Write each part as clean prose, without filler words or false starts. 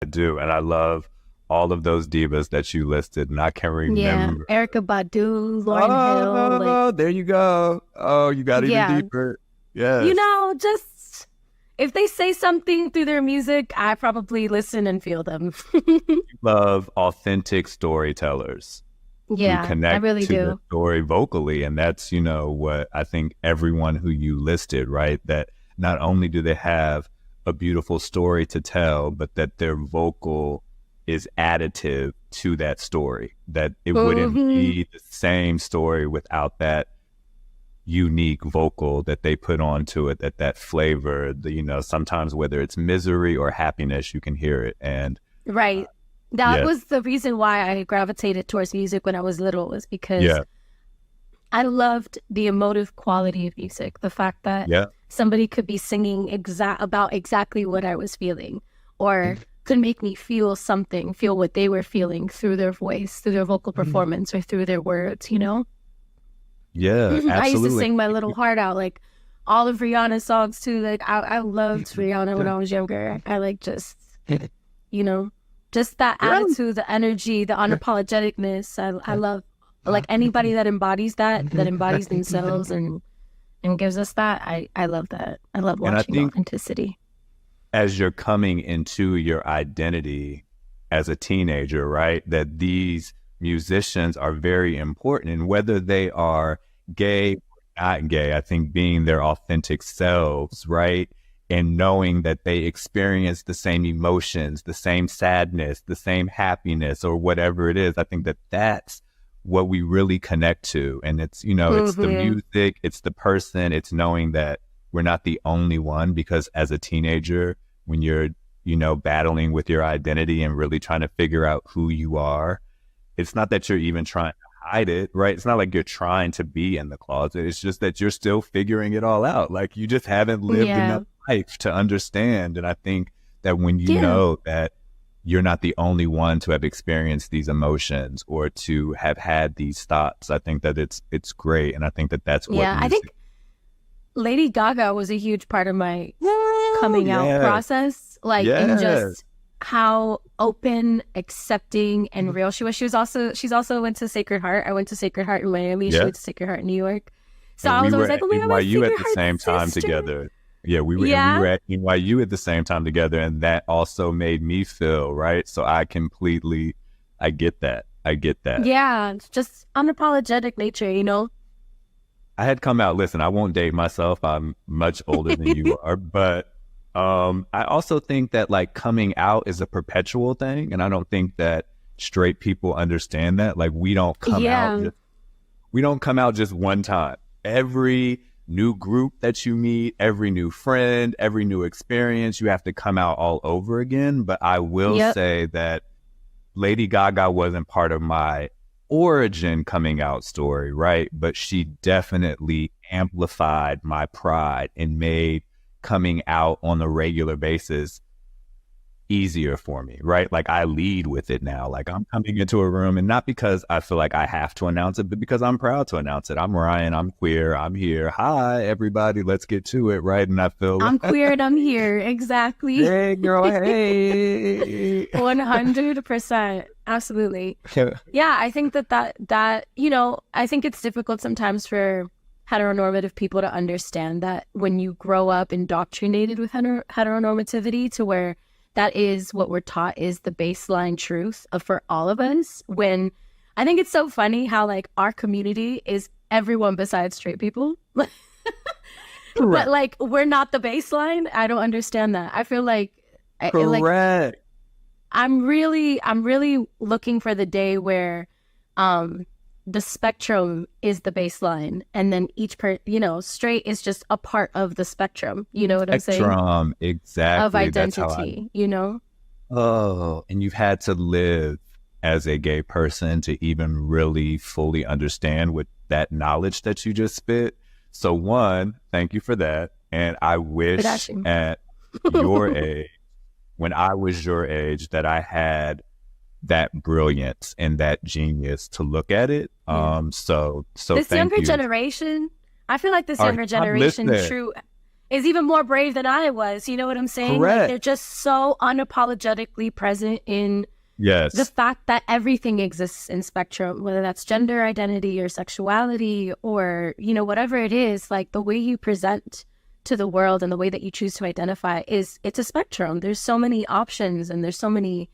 I do. And I love all of those divas that you listed, and I can Yeah, remember. Erica Badu, Lauryn Hill, like, Oh, there you go. Oh, you got even yeah, deeper. Yes. just if they say something through their music, I probably listen and feel them. Love authentic storytellers who Yeah, I connect really to the do. story vocally. And that's, what I think everyone who you listed, right? That not only do they have a beautiful story to tell, but that their vocal is additive to that story, that it wouldn't Hmm. be the same story without that unique vocal that they put onto it, that flavor, sometimes whether it's misery or happiness, you can hear it. And Right. That yes, was the reason why I gravitated towards music when I was little, was because yeah, I loved the emotive quality of music. The fact that yeah. somebody could be singing about exactly what I was feeling, or could make me feel something, feel what they were feeling through their voice, through their vocal performance, or through their words, you know? Yeah, I used to absolutely. sing my little heart out, like all of Rihanna's songs too. Like I loved Rihanna when I was younger. I like just, you know, just that Yeah. attitude, the energy, the unapologeticness. I love like anybody that embodies that, that embodies themselves and gives us that. I love that. I love And I watching think authenticity. as you're coming into your identity as a teenager, right, that these musicians are very important. And whether they are gay or not gay, I think being their authentic selves, right, and knowing that they experience the same emotions, the same sadness, the same happiness, or whatever it is, I think that that's what we really connect to. And it's, it's the Hmm. music, it's the person, it's knowing that we're not the only one, because as a teenager, when you're, battling with your identity and really trying to figure out who you are, it's not that you're even trying to hide it, right? It's not like you're trying to be in the closet. It's just that you're still figuring it all out. Like you just haven't lived enough Yeah. life to understand. And I think that when you Yeah. know that you're not the only one to have experienced these emotions or to have had these thoughts, I think that it's great. And I think that that's what Yeah. I music. think Lady Gaga was a huge part of my Woo, coming out yeah, process, like in yeah, just how open, accepting, and real she was. She's also went to Sacred Heart. I went to Sacred Heart in Miami. She yeah. went to Sacred Heart in New York. So And I we was were always like, at oh my God, my NYU at Sacred the Heart same time sister. together. Yeah, we were Yeah. at NYU at the same time together, and that also made me feel right. So I get that. I get that. Yeah. It's just unapologetic nature, you know? I had come out. Listen, I won't date myself. I'm much older than you are, but I also think that like coming out is a perpetual thing, and I don't think that straight people understand that. Like Yeah. we don't come out just one time. Every new group that you meet, every new friend, every new experience, you have to come out all over again. But I will Yep. say that Lady Gaga wasn't part of my origin coming out story, right? But she definitely amplified my pride and made coming out on a regular basis easier for me, right? Like I lead with it now. Like I'm coming into a room, and not because I feel like I have to announce it, but because I'm proud to announce it. I'm Ryan, I'm queer, I'm here. Hi, everybody, let's get to it, right? And I feel, I'm queer and I'm here. Exactly. hey, girl, hey. 100%. Absolutely. Yeah, I think that I think it's difficult sometimes for heteronormative people to understand that when you grow up indoctrinated with heteronormativity, to where that is what we're taught is the baseline truth for all of us. When I think it's so funny how like our community is everyone besides straight people. But Correct. like we're not the baseline. I don't understand that. I feel like like Correct. I'm really looking for the day where um the spectrum is the baseline, and then straight is just a part of the spectrum, you know what I'm saying, Spectrum. of Exactly. That's how I, identity, you know. oh, and you've had to live as a gay person to even really fully understand with that knowledge that you just spit. So one, thank you for that. And I But wish actually, at your age, when I was your age, that I had that brilliance and that genius to look at it. yeah, So this thank younger you. generation, I feel like this All right, younger I'm generation listening. true is even more brave than I was. You know what I'm saying? Correct. Like, they're just so unapologetically present in the fact that everything exists in spectrum, whether that's gender identity or sexuality or, you know, whatever it is. Like, the way you present to the world and the way that you choose to identify it's a spectrum. There's so many options, and there's so many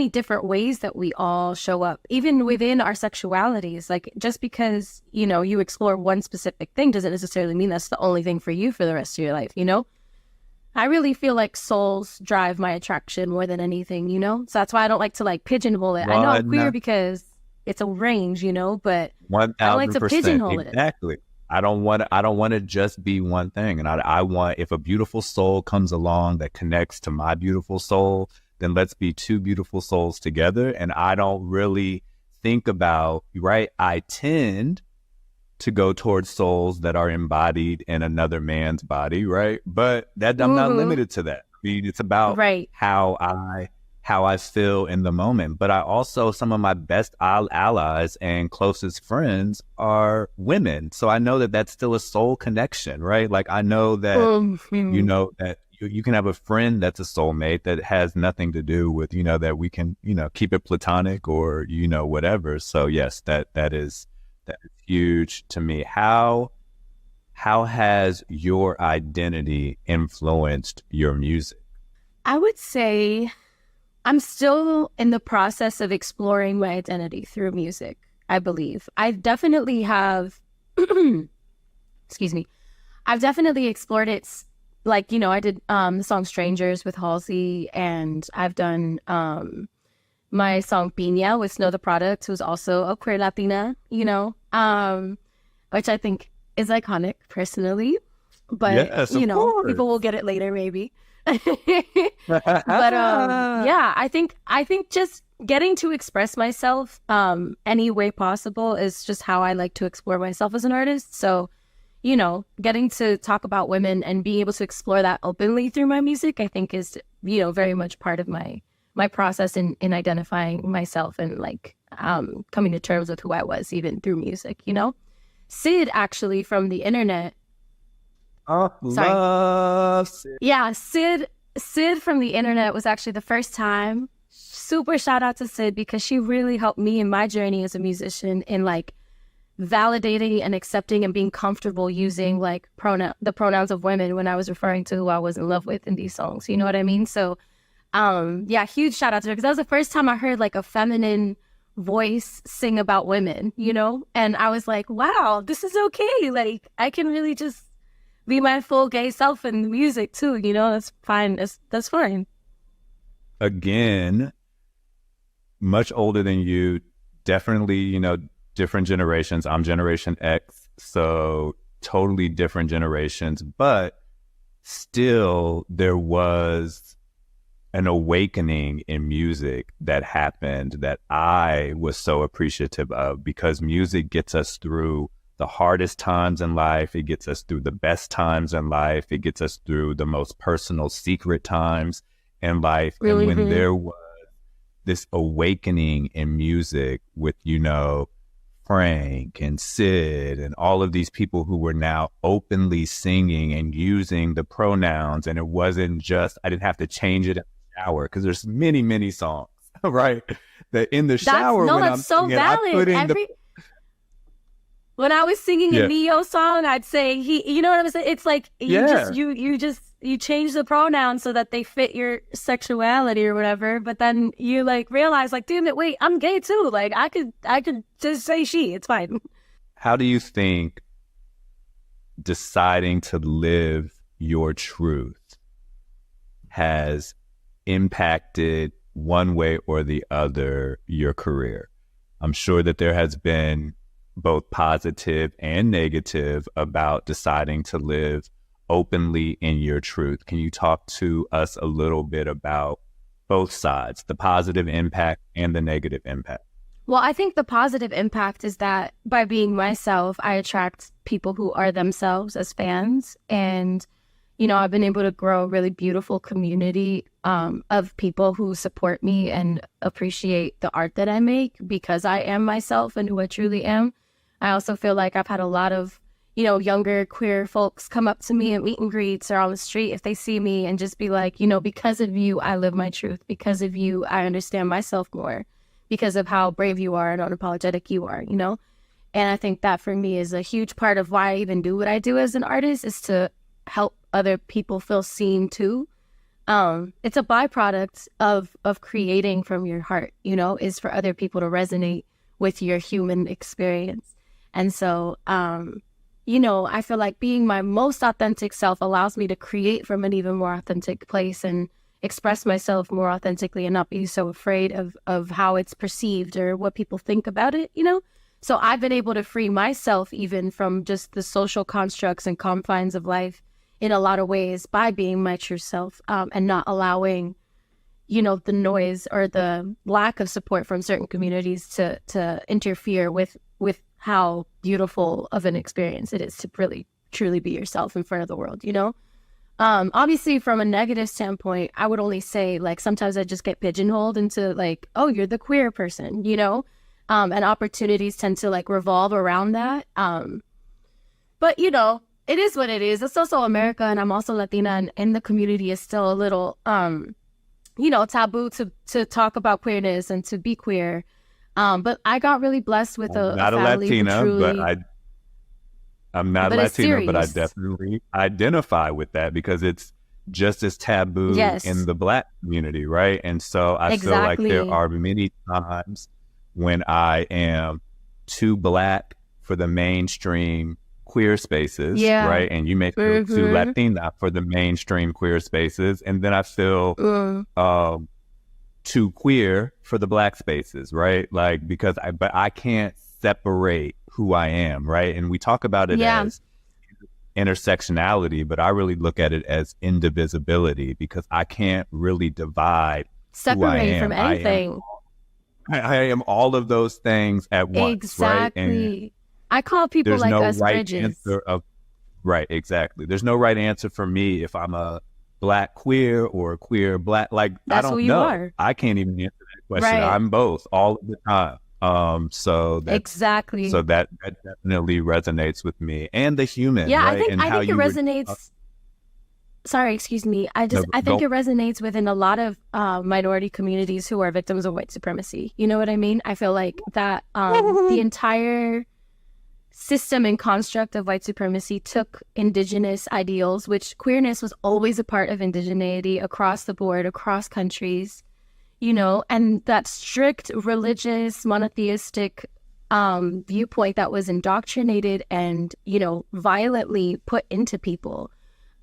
different ways that we all show up, even within our sexualities. Like, just because, you know, you explore one specific thing doesn't necessarily mean that's the only thing for you for the rest of your life, you know? I really feel like souls drive my attraction more than anything, you know? So that's why I don't like to like pigeonhole it. I know I'm queer because it's a range, you know, but 1,000%. I don't like to pigeonhole it. Exactly. I don't want to just be one thing. And I want, if a beautiful soul comes along that connects to my beautiful soul, then let's be two beautiful souls together. And I don't really think about, right? I tend to go towards souls that are embodied in another man's body, right? But that I'm not limited to that. I mean, it's about how I feel in the moment. But I also, some of my best allies and closest friends are women. So I know that that's still a soul connection, right? Like, I know that, you know, that you can have a friend that's a soulmate that has nothing to do with, you know, that we can, you know, keep it platonic or, you know, whatever. So yes, that is huge to me. How has your identity influenced your music? I would say I'm still in the process of exploring my identity through music, I believe. I definitely have, excuse me, I've definitely explored it. Like, you know, I did the song Strangers with Halsey, and I've done my song Piña with Snow the Product, who's also a queer Latina, you know, which I think is iconic personally. But, yes, you know, course. People will get it later, maybe. But yeah, I think just getting to express myself any way possible is just how I like to explore myself as an artist. So, you know, getting to talk about women and being able to explore that openly through my music, I think is, you know, very much part of my process in identifying myself and like coming to terms with who I was, even through music, you know? Sid, actually, from the internet. Love Sid. Yeah, Sid from the internet was actually the first time. Super shout out to Sid, because she really helped me in my journey as a musician in like validating and accepting and being comfortable using like the pronouns of women when I was referring to who I was in love with in these songs. You know what I mean? So yeah, huge shout out to her, because that was the first time I heard like a feminine voice sing about women, you know? And I was like, wow, this is okay. Like, I can really just be my full gay self in the music too, you know? That's fine. That's fine. Again, much older than you, definitely, you know, different generations. I'm Generation X, so totally different generations, but still there was an awakening in music that happened that I was so appreciative of, because music gets us through the hardest times in life. It gets us through the best times in life. It gets us through the most personal, secret times in life. And when there was this awakening in music with, you know, Frank and Sid and all of these people who were now openly singing and using the pronouns, and it wasn't just, I didn't have to change it in the shower, because there's many songs, right? That in the shower, that's so valid. When I was singing a Neo song, I'd say you know what I'm saying? It's like you change the pronouns so that they fit your sexuality or whatever, but then you like realize like, damn it, wait, I'm gay too. Like I could just say she, it's fine. How do you think deciding to live your truth has impacted one way or the other your career? I'm sure that there has been both positive and negative about deciding to live openly in your truth. Can you talk to us a little bit about both sides, the positive impact and the negative impact? Well, I think the positive impact is that by being myself, I attract people who are themselves as fans. And, you know, I've been able to grow a really beautiful community of people who support me and appreciate the art that I make because I am myself and who I truly am. I also feel like I've had a lot of, younger queer folks come up to me at meet and greets or on the street if they see me and just be like, because of you, I live my truth. Because of you, I understand myself more. Because of how brave you are and unapologetic you are, And I think that for me is a huge part of why I even do what I do as an artist, is to help other people feel seen too. It's a byproduct of creating from your heart, is for other people to resonate with your human experience. And so, I feel like being my most authentic self allows me to create from an even more authentic place and express myself more authentically and not be so afraid of how it's perceived or what people think about it, So I've been able to free myself even from just the social constructs and confines of life in a lot of ways by being my true self, and not allowing, the noise or the lack of support from certain communities to interfere with how beautiful of an experience it is to really truly be yourself in front of the world, Obviously, from a negative standpoint, I would only say, like, sometimes I just get pigeonholed into, like, oh, you're the queer person, and opportunities tend to, like, revolve around that. But, it is what it is. It's also America, and I'm also Latina, and the community is still a little, taboo to talk about queerness and to be queer. But I got really blessed with a family who truly... I'm not Latino, but I definitely identify with that because it's just as taboo in the Black community, right? And so I feel like there are many times when I am too Black for the mainstream queer spaces, right? And you may feel too Latina for the mainstream queer spaces. And then I feel too queer for the Black spaces, right? Like, but I can't separate who I am, right? And we talk about it as intersectionality, but I really look at it as indivisibility because I can't really separate from anything. I am all of those things at once, exactly. Right? And I call people like us bridges. Right, exactly. There's no right answer for me if I'm a Black queer or a queer Black. Like, that's I don't who you know. are. I can't even answer that question. Right. I'm both all of the time. So that definitely resonates with me and the human. Yeah, right? I think it resonates. Sorry, excuse me. I think it resonates within a lot of minority communities who are victims of white supremacy. You know what I mean? I feel like that the entire system and construct of white supremacy took indigenous ideals, which queerness was always a part of indigeneity across the board, across countries. And that strict religious monotheistic viewpoint that was indoctrinated and, violently put into people,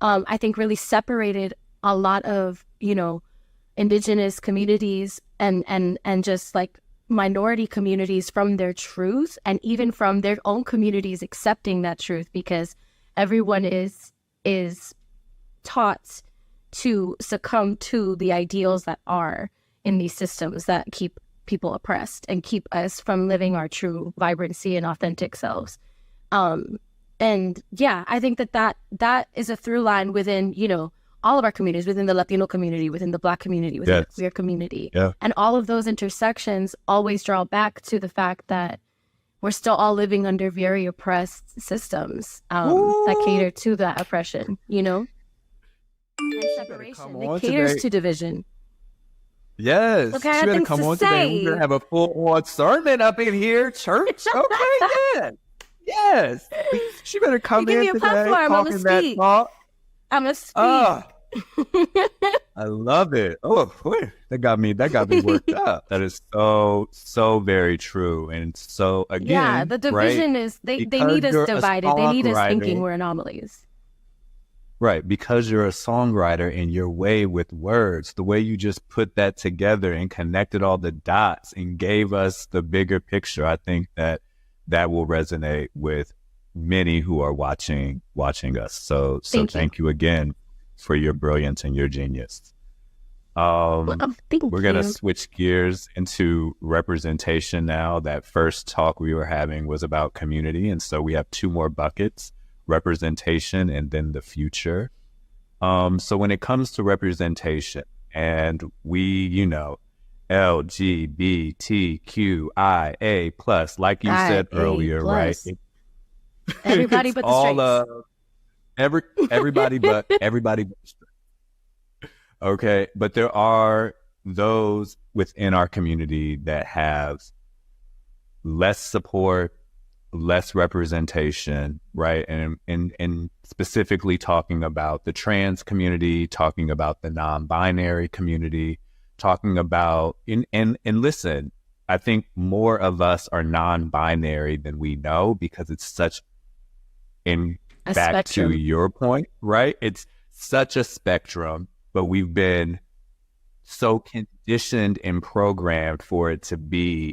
I think really separated a lot of, indigenous communities and just like minority communities from their truth and even from their own communities accepting that truth, because everyone is taught to succumb to the ideals that are in these systems that keep people oppressed and keep us from living our true vibrancy and authentic selves. And yeah, I think that is a through line within, all of our communities, within the Latino community, within the Black community, within the queer community. Yeah. And all of those intersections always draw back to the fact that we're still all living under very oppressed systems that cater to that oppression, and separation. It caters to division. Yes, okay, she better come on today. We're gonna have a full-on sermon up in here, church. Okay, yes. She better come in today, talking that talk. I'm a speak. I love it. Oh, that got me worked up. That is so very true. And so again, the division is they need us divided. They need us thinking we're anomalies. Right, because you're a songwriter and your way with words, the way you just put that together and connected all the dots and gave us the bigger picture, I think that will resonate with many who are watching us. So thank you again for your brilliance and your genius. We're going to switch gears into representation now. That first talk we were having was about community, and so we have two more buckets. Representation and then the future. So when it comes to representation, and we, LGBTQIA plus, like you said earlier, right? Everybody It's but the all straights. everybody but straight. Okay, but there are those within our community that have less support, less representation, right? And specifically talking about the trans community, talking about the non-binary community, talking about and listen, I think more of us are non-binary than we know, because it's such, and A back to spectrum. your point, right? It's such a spectrum, but we've been so conditioned and programmed for it to be